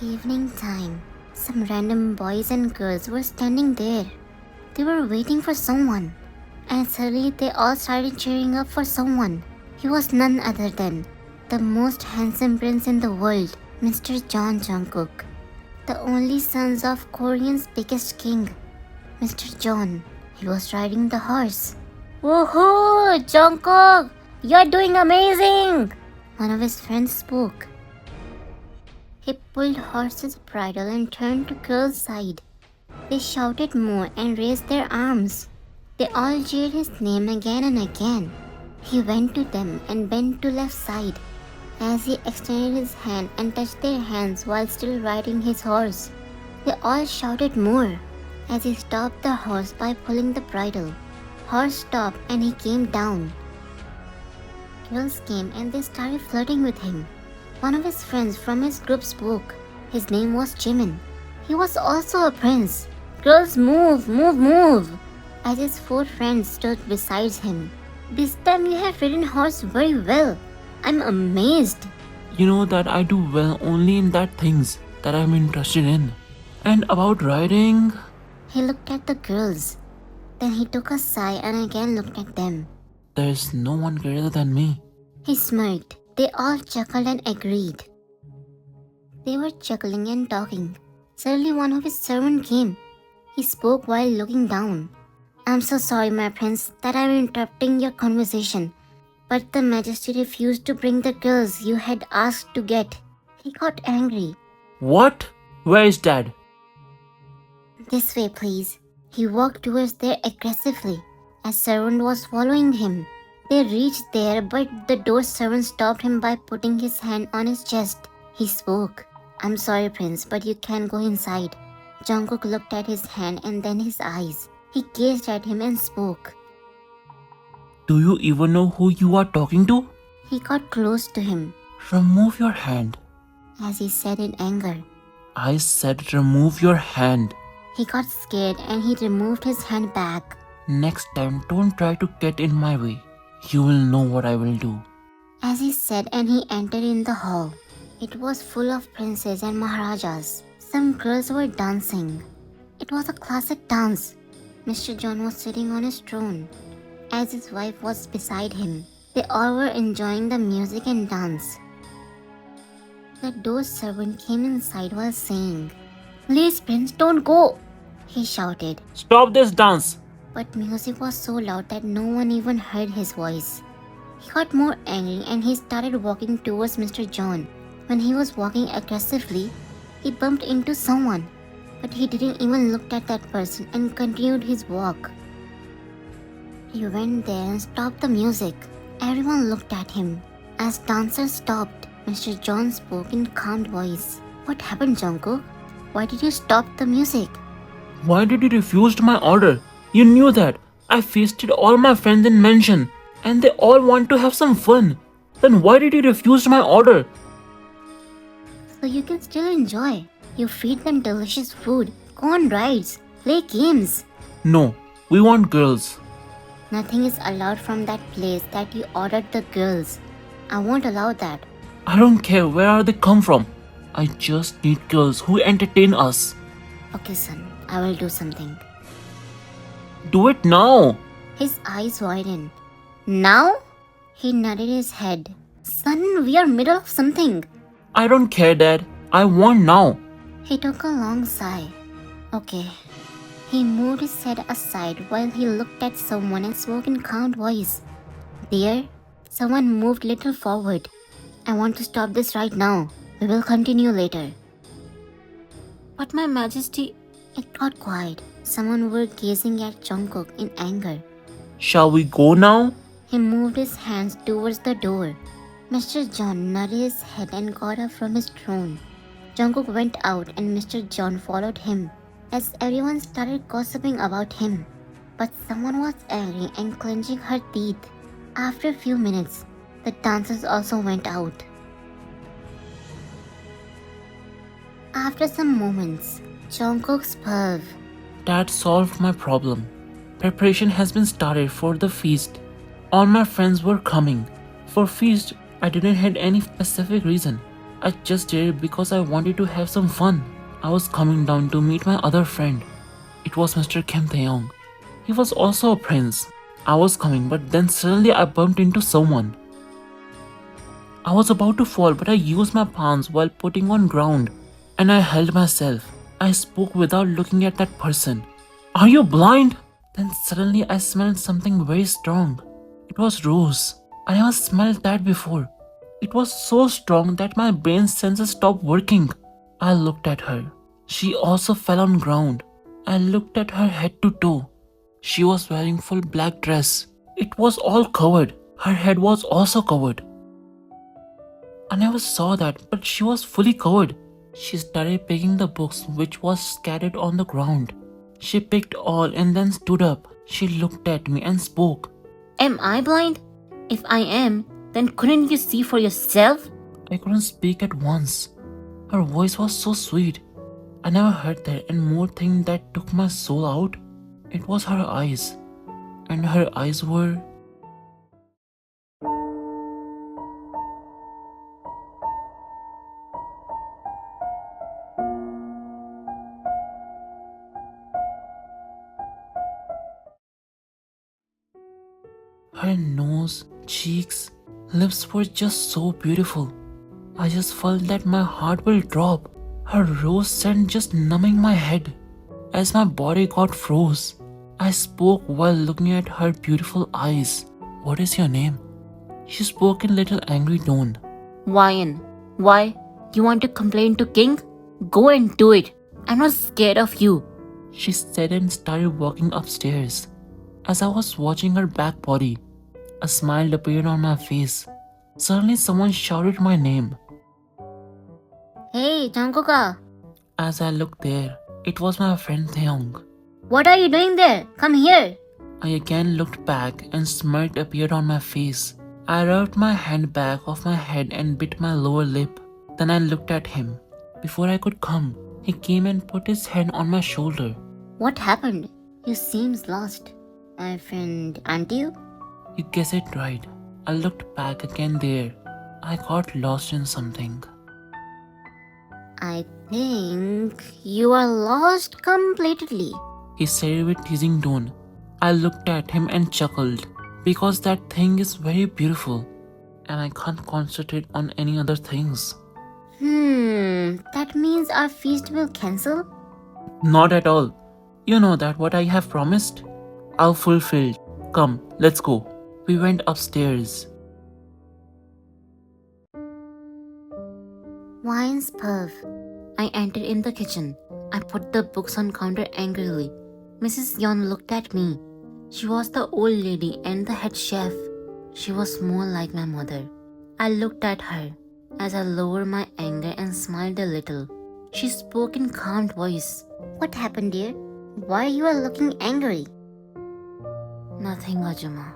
Evening time. Some random boys and girls were standing there. They were waiting for someone. And suddenly they all started cheering up for someone. He was none other than the most handsome prince in the world, Mr. John Junguk. The only sons of Korean's biggest king, Mr. John. He was riding the horse. Woohoo! Jungkook! You're doing amazing! One of his friends spoke. He pulled horse's bridle and turned to girls' side. They shouted more and raised their arms. They all jeered his name again and again. He went to them and bent to left side as he extended his hand and touched their hands while still riding his horse. They all shouted more as he stopped the horse by pulling the bridle. Horse stopped and he came down. Girls came and they started flirting with him. One of his friends from his group spoke. His name was Jimin. He was also a prince. Girls, move, move, move! As his four friends stood beside him. This time you have ridden horse very well. I'm amazed. You know that I do well only in that things that I'm interested in. And about riding... He looked at the girls. Then he took a sigh and again looked at them. There's no one greater than me. He smirked. They all chuckled and agreed. They were chuckling and talking. Suddenly one of his servants came. He spoke while looking down. I'm so sorry, my prince, that I'm interrupting your conversation. But the majesty refused to bring the girls you had asked to get. He got angry. What? Where is Dad? This way, please. He walked towards there aggressively. A servant was following him. They reached there, but the door servant stopped him by putting his hand on his chest. He spoke. I'm sorry, prince, but you can't go inside. Jungkook looked at his hand and then his eyes. He gazed at him and spoke. Do you even know who you are talking to? He got close to him. Remove your hand. As he said in anger. I said remove your hand. He got scared and he removed his hand back. Next time, don't try to get in my way. You will know what I will do. As he said and he entered in the hall. It was full of princes and maharajas. Some girls were dancing. It was a classic dance. Mr. John was sitting on his throne, as his wife was beside him. They all were enjoying the music and dance. The door servant came inside while saying, Please, prince, don't go! He shouted. Stop this dance! But music was so loud that no one even heard his voice. He got more angry and he started walking towards Mr. John. When he was walking aggressively, he bumped into someone. But he didn't even look at that person and continued his walk. He went there and stopped the music. Everyone looked at him. As dancers stopped, Mr. John spoke in calm voice. What happened, Jungkook? Why did you stop the music? Why did you refuse my order? You knew that. I feasted all my friends in mansion and they all want to have some fun. Then why did you refuse my order? So you can still enjoy. You feed them delicious food, go on rides, play games. No, we want girls. Nothing is allowed from that place that you ordered the girls. I won't allow that. I don't care where are they come from. I just need girls who entertain us. Okay, son, I will do something. Do it now. His eyes widened. Now? He nodded his head. Son, we are middle of something. I don't care, Dad. I want now. He took a long sigh. Okay. He moved his head aside while he looked at someone and spoke in calm voice. There, someone moved little forward. I want to stop this right now. We will continue later. But my majesty... It got quiet. Someone were gazing at Jungkook in anger. Shall we go now? He moved his hands towards the door. Mr. John nodded his head and got up from his throne. Jungkook went out and Mr. John followed him as everyone started gossiping about him. But someone was angry and clenching her teeth. After a few minutes, the dancers also went out. After some moments, Jungkook spoke. That solved my problem. Preparation has been started for the feast. All my friends were coming. For feast, I didn't have any specific reason. I just did it because I wanted to have some fun. I was coming down to meet my other friend. It was Mr. Kim Taeyong. He was also a prince. I was coming, but then suddenly I bumped into someone. I was about to fall, but I used my palms while putting on ground, and I held myself. I spoke without looking at that person. Are you blind? Then suddenly I smelled something very strong. It was rose. I never smelled that before. It was so strong that my brain senses stopped working. I looked at her. She also fell on ground. I looked at her head to toe. She was wearing full black dress. It was all covered. Her head was also covered. I never saw that, but she was fully covered. She started picking the books which was scattered on the ground. She picked all and then stood up. She looked at me and spoke. Am I blind? If I am, then couldn't you see for yourself? I couldn't speak at once. Her voice was so sweet. I never heard that, and more thing that took my soul out. It was her eyes. And her eyes were... Her nose, cheeks, lips were just so beautiful. I just felt that my heart will drop. Her rose scent just numbing my head. As my body got froze, I spoke while looking at her beautiful eyes. What is your name? She spoke in little angry tone. Wyan, why? You want to complain to King? Go and do it. I'm not scared of you. She said and started walking upstairs. As I was watching her back body, a smile appeared on my face. Suddenly someone shouted my name. Hey, Junguk. As I looked there, it was my friend Taeyong. What are you doing there? Come here. I again looked back and smirk appeared on my face. I rubbed my hand back off my head and bit my lower lip. Then I looked at him. Before I could come, he came and put his hand on my shoulder. What happened? You seems lost. My friend, aren't you? You guessed it right. I looked back again there. I got lost in something. I think you are lost completely. He said with teasing tone. I looked at him and chuckled. Because that thing is very beautiful. And I can't concentrate on any other things. That means our feast will cancel? Not at all. You know that what I have promised? I'll fulfill. Come, let's go. We went upstairs. Wine's perf. I entered in the kitchen. I put the books on counter angrily. Mrs. Yon looked at me. She was the old lady and the head chef. She was more like my mother. I looked at her as I lowered my anger and smiled a little. She spoke in calm voice. What happened, dear? Why you are looking angry? Nothing, Ajuma.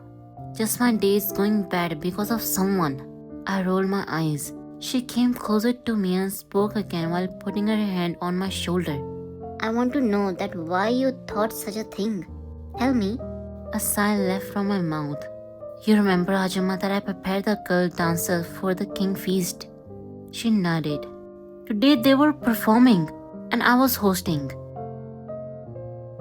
Just my day is going bad because of someone. I rolled my eyes. She came closer to me and spoke again while putting her hand on my shoulder. I want to know that why you thought such a thing. Tell me. A sigh left from my mouth. You remember, Ajuma, that I prepared the girl dancers for the king feast? She nodded. Today they were performing and I was hosting.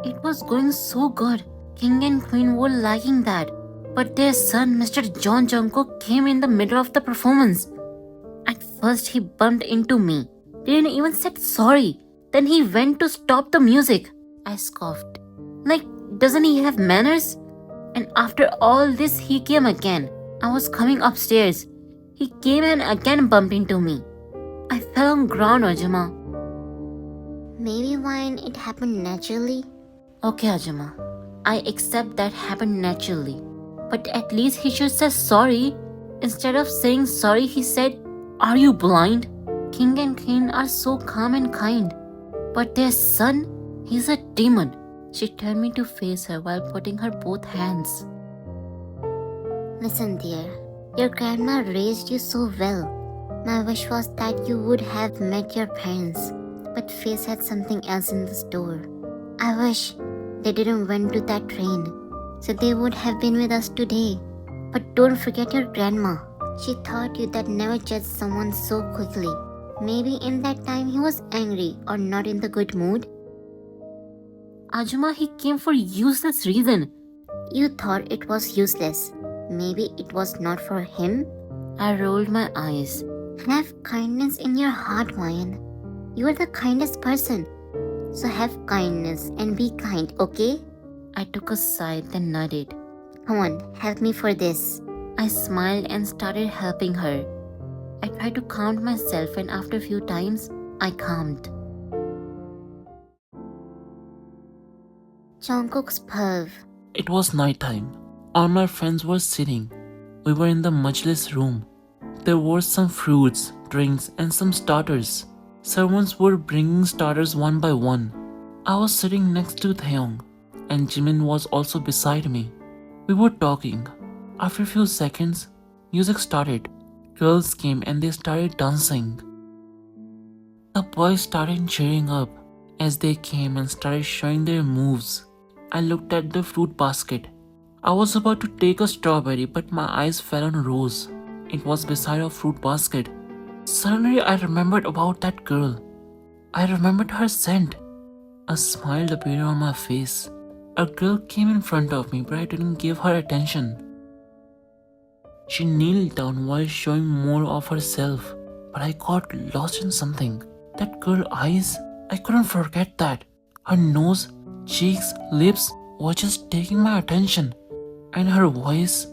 It was going so good. King and queen were liking that. But their son, Mr. John Junguk, came in the middle of the performance. At first he bumped into me. Didn't even said sorry. Then he went to stop the music. I scoffed. Like, doesn't he have manners? And after all this, he came again. I was coming upstairs. He came and again bumped into me. I fell on ground, Ajuma. Maybe when it happened naturally? Okay, Ajuma. I accept that happened naturally. But at least he should say sorry. Instead of saying sorry, he said, "Are you blind?" King and queen are so calm and kind. But their son, he's a demon. She turned me to face her while putting her both hands. Listen, dear. Your grandma raised you so well. My wish was that you would have met your parents. But fate had something else in the store. I wish they didn't went to that train, so they would have been with us today. But don't forget your grandma. She taught you that never judge someone so quickly. Maybe in that time he was angry or not in the good mood. Ajuma, he came for useless reason. You thought it was useless. Maybe it was not for him. I rolled my eyes. Have kindness in your heart, Mayan. You are the kindest person. So have kindness and be kind, okay? I took a sigh, then nodded. Come on, help me for this. I smiled and started helping her. I tried to calm myself, and after a few times, I calmed. Jungkook's perv. It was night time. All my friends were sitting. We were in the majlis room. There were some fruits, drinks, and some starters. Servants were bringing starters one by one. I was sitting next to Taeyong, and Jimin was also beside me. We were talking. After a few seconds, music started. Girls came and they started dancing. The boys started cheering up as they came and started showing their moves. I looked at the fruit basket. I was about to take a strawberry, but my eyes fell on Rose. It was beside a fruit basket. Suddenly, I remembered about that girl. I remembered her scent. A smile appeared on my face. A girl came in front of me, but I didn't give her attention. She kneeled down while showing more of herself, but I got lost in something. That girl's eyes, I couldn't forget that. Her nose, cheeks, lips were just taking my attention. And her voice,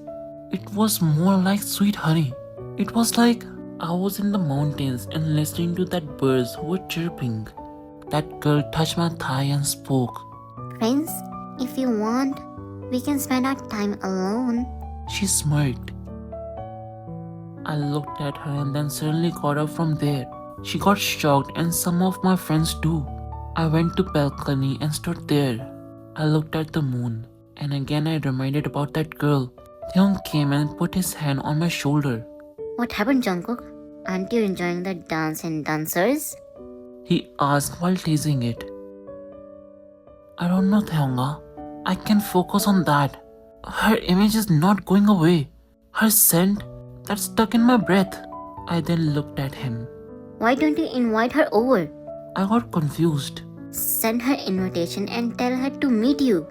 it was more like sweet honey. It was like I was in the mountains and listening to that birds who were chirping. That girl touched my thigh and spoke. Prince, if you want, we can spend our time alone. She smirked. I looked at her and then suddenly got up from there. She got shocked and some of my friends too. I went to balcony and stood there. I looked at the moon and again I reminded about that girl. Taeyong came and put his hand on my shoulder. What happened, Jungkook? Aren't you enjoying the dance and dancers? He asked while teasing it. I don't know, Taeyonga. I can focus on that. Her image is not going away. Her scent, that's stuck in my breath. I then looked at him. Why don't you invite her over? I got confused. Send her invitation and tell her to meet you.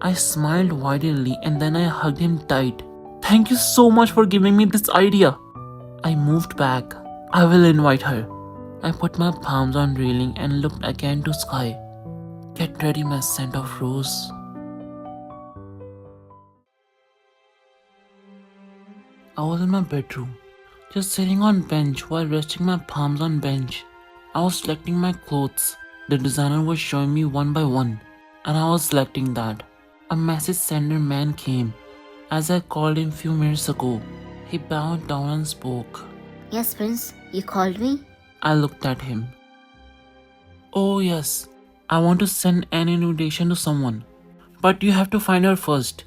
I smiled widely and then I hugged him tight. Thank you so much for giving me this idea. I moved back. I will invite her. I put my palms on railing and looked again to sky. Get ready, my scent of rose. I was in my bedroom, just sitting on bench while resting my palms on bench. I was selecting my clothes. The designer was showing me one by one, and I was selecting that. A message sender man came. As I called him few minutes ago, he bowed down and spoke. Yes, Prince, you called me? I looked at him. Oh yes, I want to send an invitation to someone, but you have to find her first.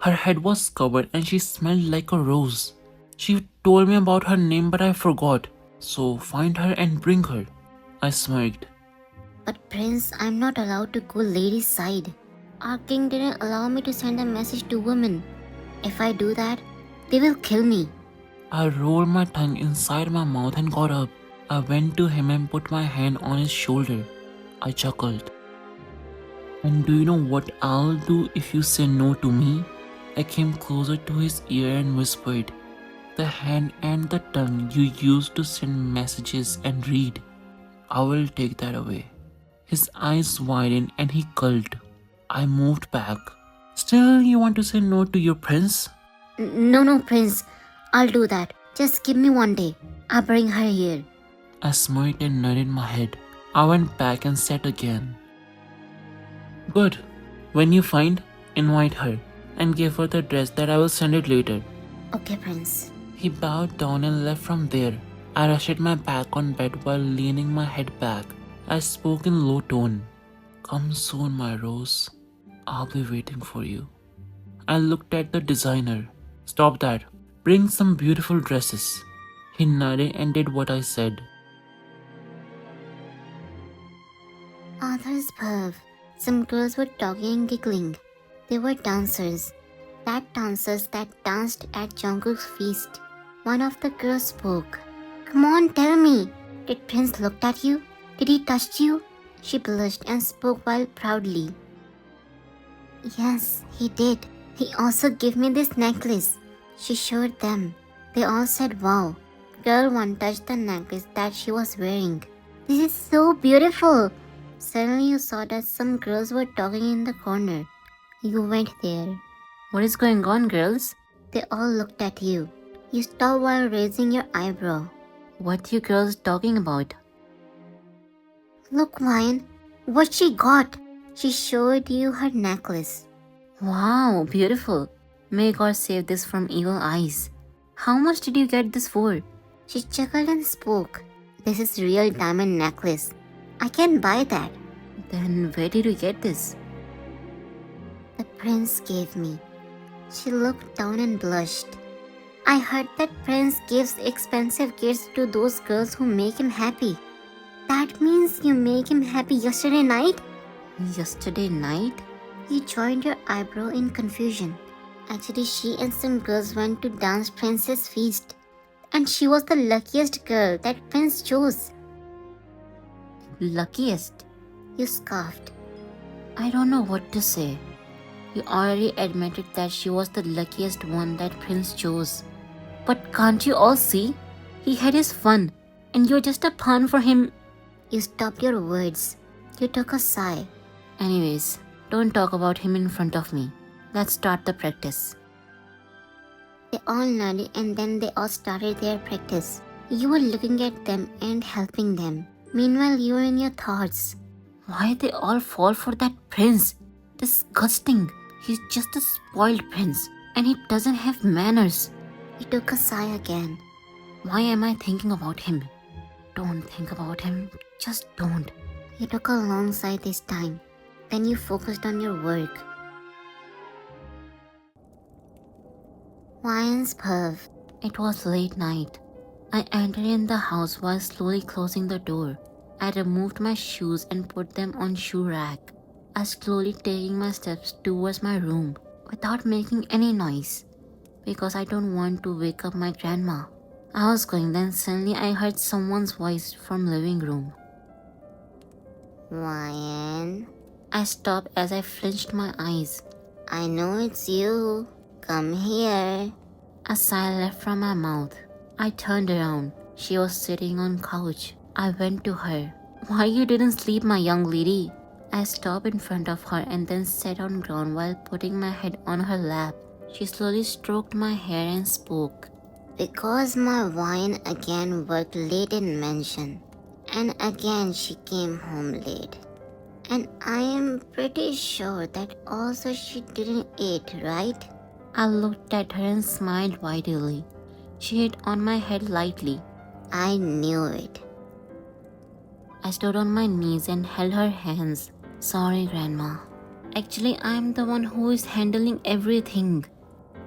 Her head was covered and she smelled like a rose. She told me about her name but I forgot, so find her and bring her. I smirked. But Prince, I'm not allowed to go ladies' side. Our king didn't allow me to send a message to women. If I do that, they will kill me. I rolled my tongue inside my mouth and got up. I went to him and put my hand on his shoulder. I chuckled. And do you know what I'll do if you say no to me? I came closer to his ear and whispered, the hand and the tongue you use to send messages and read, I will take that away. His eyes widened and he gulped. I moved back. Still, you want to say no to your prince? No, Prince. I'll do that. Just give me one day. I'll bring her here. I smirked and nodded my head. I went back and sat again. Good. When you find, invite her and give her the dress that I will send it later. Okay, Prince. He bowed down and left from there. I rested my back on bed while leaning my head back. I spoke in low tone. Come soon, my rose. I'll be waiting for you. I looked at the designer. Stop that. Bring some beautiful dresses. He nodded and did what I said. Others perv. Some girls were talking and giggling. They were dancers. Dancers that danced at Jungkook's feast. One of the girls spoke. Come on, tell me. Did Prince look at you? Did he touch you? She blushed and spoke while proudly. Yes, he did. He also gave me this necklace. She showed them. They all said wow. Girl 1 touched the necklace that she was wearing. This is so beautiful. Suddenly you saw that some girls were talking in the corner. You went there. What is going on, girls? They all looked at you. You stopped while raising your eyebrow. What you girls talking about? Look, Wine, what she got. She showed you her necklace. Wow, beautiful. May God save this from evil eyes. How much did you get this for? She chuckled and spoke. This is real diamond necklace. I can buy that. Then where did you get this? The prince gave me. She looked down and blushed. I heard that prince gives expensive gifts to those girls who make him happy. That means you make him happy yesterday night? Yesterday night? You joined your eyebrow in confusion. Actually, she and some girls went to dance Prince's feast. And she was the luckiest girl that Prince chose. Luckiest? You scoffed. I don't know what to say. You already admitted that she was the luckiest one that Prince chose. But can't you all see? He had his fun, and you're just a pawn for him. You stopped your words. You took a sigh. Anyways, don't talk about him in front of me. Let's start the practice. They all nodded and then they all started their practice. You were looking at them and helping them. Meanwhile, you were in your thoughts. Why they all fall for that prince? Disgusting. He's just a spoiled prince and he doesn't have manners. He took a sigh again. Why am I thinking about him? Don't think about him. Just don't. You took a long sigh this time. Then you focused on your work. Wine's puff. It was late night. I entered in the house while slowly closing the door. I removed my shoes and put them on shoe rack. I slowly taking my steps towards my room without making any noise because I don't want to wake up my grandma. I was going, then suddenly I heard someone's voice from living room. Wine. I stopped as I flinched my eyes. I know it's you. Come here. A sigh left from my mouth. I turned around. She was sitting on couch. I went to her. Why you didn't sleep, my young lady? I stopped in front of her and then sat on ground while putting my head on her lap. She slowly stroked my hair and spoke. Because my wine again worked late in mansion. And again she came home late. And I am pretty sure that also she didn't eat, right? I looked at her and smiled widely. She hit on my head lightly. I knew it. I stood on my knees and held her hands. Sorry, Grandma. Actually, I'm the one who is handling everything.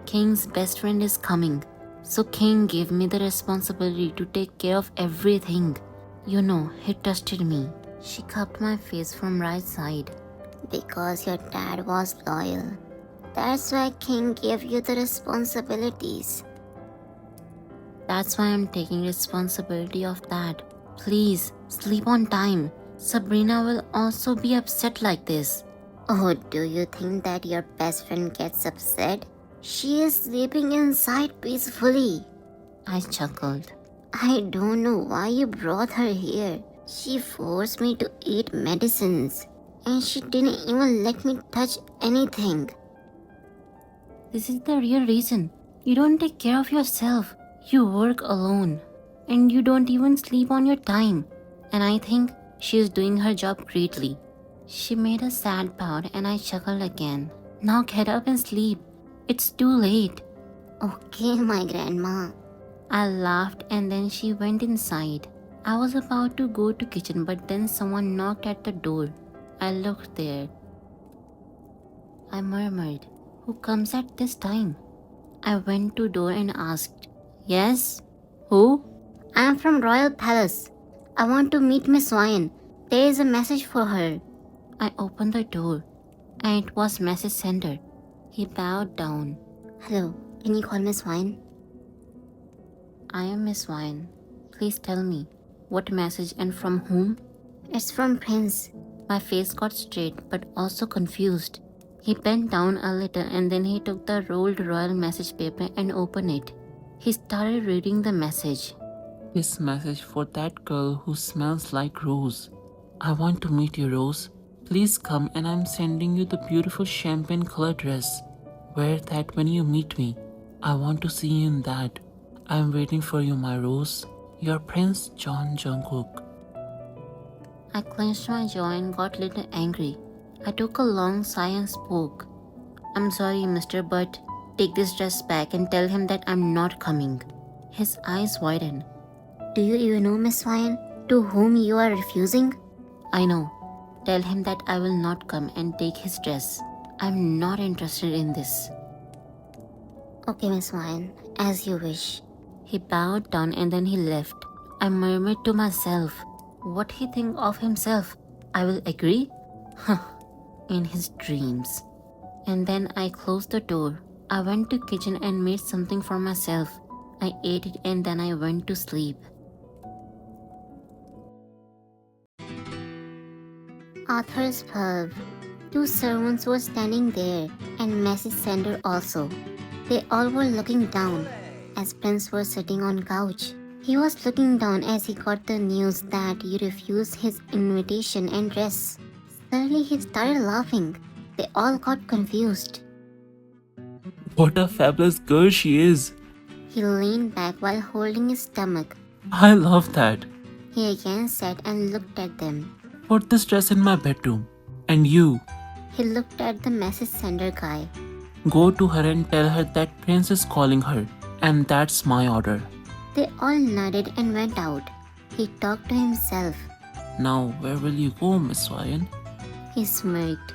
King's best friend is coming. So King gave me the responsibility to take care of everything. You know, he trusted me. She cupped my face from right side. Because your dad was loyal. That's why King gave you the responsibilities. That's why I'm taking responsibility of that. Please, sleep on time. Sabrina will also be upset like this. Oh, do you think that your best friend gets upset? She is sleeping inside peacefully. I chuckled. I don't know why you brought her here. She forced me to eat medicines. And she didn't even let me touch anything. This is the real reason. You don't take care of yourself. You work alone. And you don't even sleep on your time. And I think she is doing her job greatly. She made a sad pout and I chuckled again. Now get up and sleep. It's too late. Okay, my grandma. I laughed and then she went inside. I was about to go to kitchen but then someone knocked at the door. I looked there. I murmured, "Who comes at this time?" I went to door and asked, "Yes? Who?" I am from Royal Palace. I want to meet Miss Wine. There is a message for her. I opened the door and it was message sender. He bowed down. Hello, can you call Miss Wine? I am Miss Wine. Please tell me. What message and from whom? It's from Prince. My face got straight but also confused. He bent down a little and then he took the rolled royal message paper and opened it. He started reading the message. This message for that girl who smells like Rose. I want to meet you, Rose. Please come, and I'm sending you the beautiful champagne colored dress. Wear that when you meet me. I want to see you in that. I'm waiting for you, my Rose. Your Prince John Junguk. I clenched my jaw and got a little angry. I took a long sigh and spoke. I'm sorry, mister, but take this dress back and tell him that I'm not coming. His eyes widened. Do you even know, Miss Ryan, to whom you are refusing? I know. Tell him that I will not come and take his dress. I'm not interested in this. Okay, Miss Ryan, as you wish. He bowed down and then he left. I murmured to myself, what he think of himself? I will agree? Huh, in his dreams. And then I closed the door. I went to kitchen and made something for myself. I ate it and then I went to sleep. Author's pub. Two servants were standing there, and message sender also. They all were looking down, as Prince was sitting on couch. He was looking down as he got the news that you refused his invitation and dress. Suddenly he started laughing. They all got confused. What a fabulous girl she is. He leaned back while holding his stomach. I love that. He again sat and looked at them. Put this dress in my bedroom. And you, He looked at the message sender guy. go to her and tell her that Prince is calling her. And that's my order. They all nodded and went out. He talked to himself. Now, where will you go, Miss Ryan? He smirked.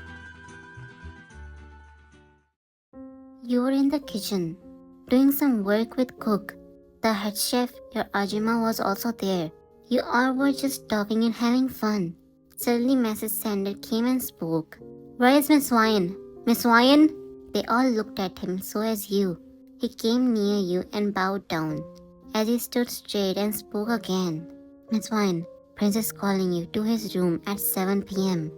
You were in the kitchen, doing some work with cook. The head chef, your Ajima, was also there. You all were just talking and having fun. Suddenly message sender came and spoke. Where is Miss Ryan? Miss Ryan? They all looked at him, so as you. He came near you and bowed down. As he stood straight and spoke again. Miss Ryan, Prince is calling you to his room at 7 p.m.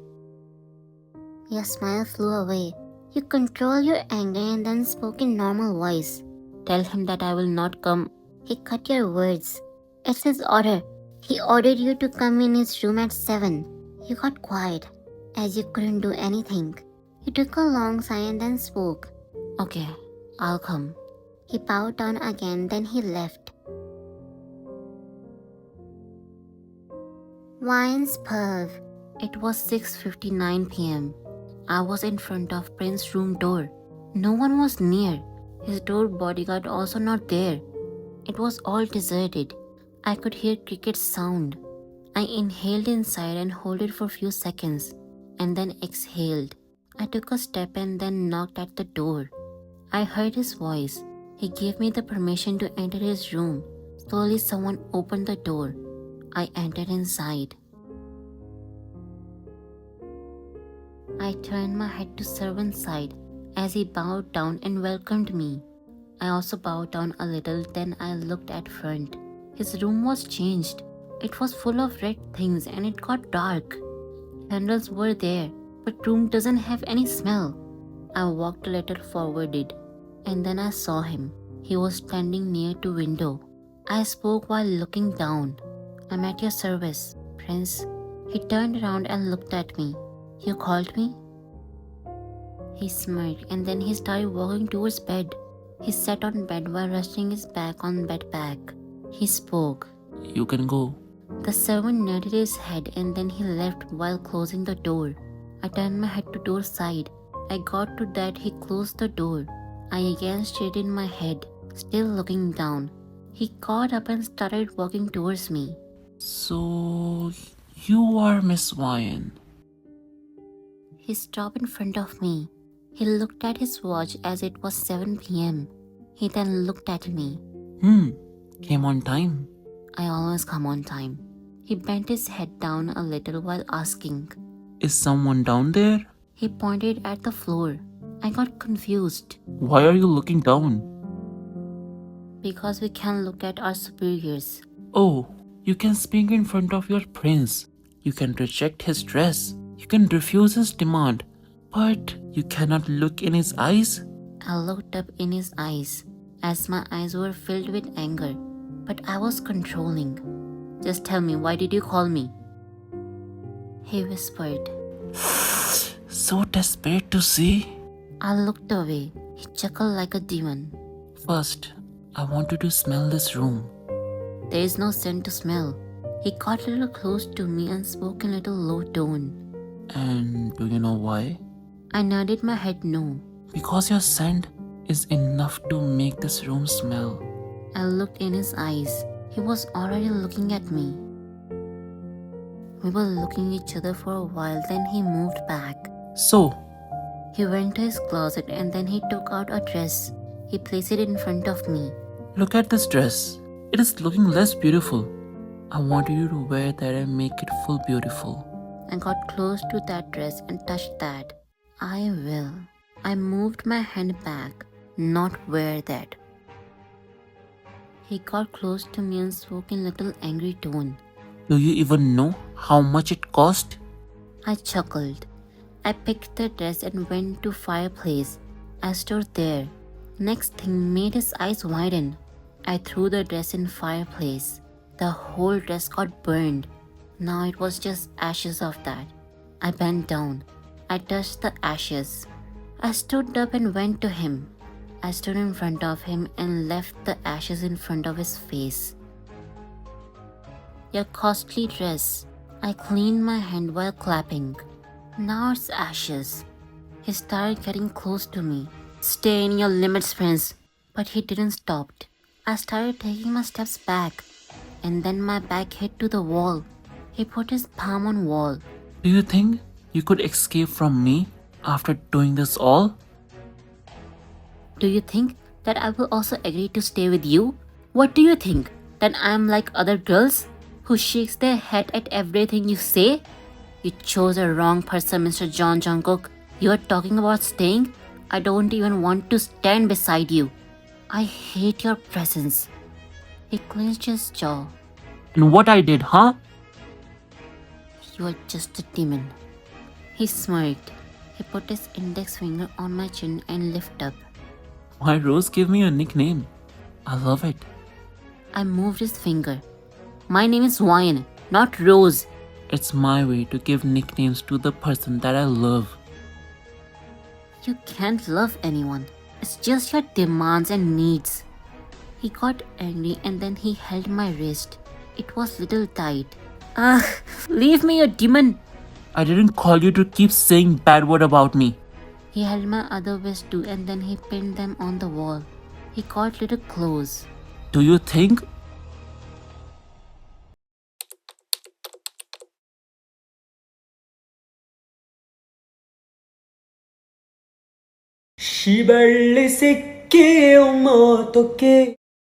Your smile flew away. You controlled your anger and then spoke in normal voice. Tell him that I will not come. He cut your words. It's his order. He ordered you to come in his room at 7. You got quiet, as you couldn't do anything. He took a long sigh and then spoke. Okay, I'll come. He bowed down again, then he left. Ryan's pub. It was 6:59 p.m. I was in front of Prince's room door. No one was near. His door bodyguard also not there. It was all deserted. I could hear cricket's sound. I inhaled inside and held it for a few seconds, and then exhaled. I took a step and then knocked at the door. I heard his voice. He gave me the permission to enter his room. Slowly someone opened the door. I entered inside. I turned my head to servant's side as he bowed down and welcomed me. I also bowed down a little, then I looked at front. His room was changed. It was full of red things and it got dark. Candles were there, but room doesn't have any smell. I walked a little forwarded, and then I saw him. He was standing near to window. I spoke while looking down. I'm at your service, Prince. He turned around and looked at me. You called me? He smirked and then he started walking towards bed. He sat on bed while resting his back on bed back. He spoke. You can go. The servant nodded his head and then he left while closing the door. I turned my head to door side. I got to that he closed the door. I again straightened my head, still looking down. He got up and started walking towards me. So, you are Miss Ryan. He stopped in front of me. He looked at his watch as it was 7 p.m. He then looked at me. Came on time. I always come on time. He bent his head down a little while asking. Is someone down there? He pointed at the floor. I got confused. Why are you looking down? Because we can look at our superiors. Oh, You can speak in front of your prince. You can reject his dress. You can refuse his demand. But you cannot look in his eyes? I looked up in his eyes as my eyes were filled with anger, but I was controlling. Just tell me, why did you call me? He whispered. So desperate to see. I looked away. He chuckled like a demon. First, I want you to smell this room. There is no scent to smell. He got a little close to me and spoke in a little low tone. And do you know why? I nodded my head no. Because your scent is enough to make this room smell. I looked in his eyes. He was already looking at me. We were looking at each other for a while, then he moved back. So, He went to his closet and then he took out a dress. He placed it in front of me. look at this dress. It is looking less beautiful. I want you to wear that and make it full beautiful. I got close to that dress and touched that. I will. I moved my hand back. Not wear that. He got close to me and spoke in a little angry tone. Do you even know how much it cost? I chuckled. I picked the dress and went to fireplace. I stood there. Next thing made his eyes widen. I threw the dress in fireplace. The whole dress got burned. Now it was just ashes of that. I bent down. I touched the ashes. I stood up and went to him. I stood in front of him and left the ashes in front of his face. Your costly dress. I cleaned my hand while clapping. Now it's ashes. He started getting close to me. Stay in your limits, Prince. But he didn't stop. I started taking my steps back. And then my back hit to the wall. He put his palm on wall. Do you think you could escape from me after doing this all? Do you think that I will also agree to stay with you? What do you think? That I am like other girls who shakes their head at everything you say? You chose a wrong person, Mr. John Junguk. You are talking about staying? I don't even want to stand beside you. I hate your presence. He clenched his jaw. And what I did, huh? You are just a demon. He smirked. He put his index finger on my chin and lifted up. Why Rose gave me a nickname. I love it. I moved his finger. My name is Wine, not Rose. It's my way to give nicknames to the person that I love. You can't love anyone. It's just your demands and needs. He got angry and then he held my wrist. It was little tight. Ugh, leave me, you demon. I didn't call you to keep saying bad word about me. He held my other wrist too and then he pinned them on the wall. He got little close. Do you think? 시발리 새끼 엄마 어떡해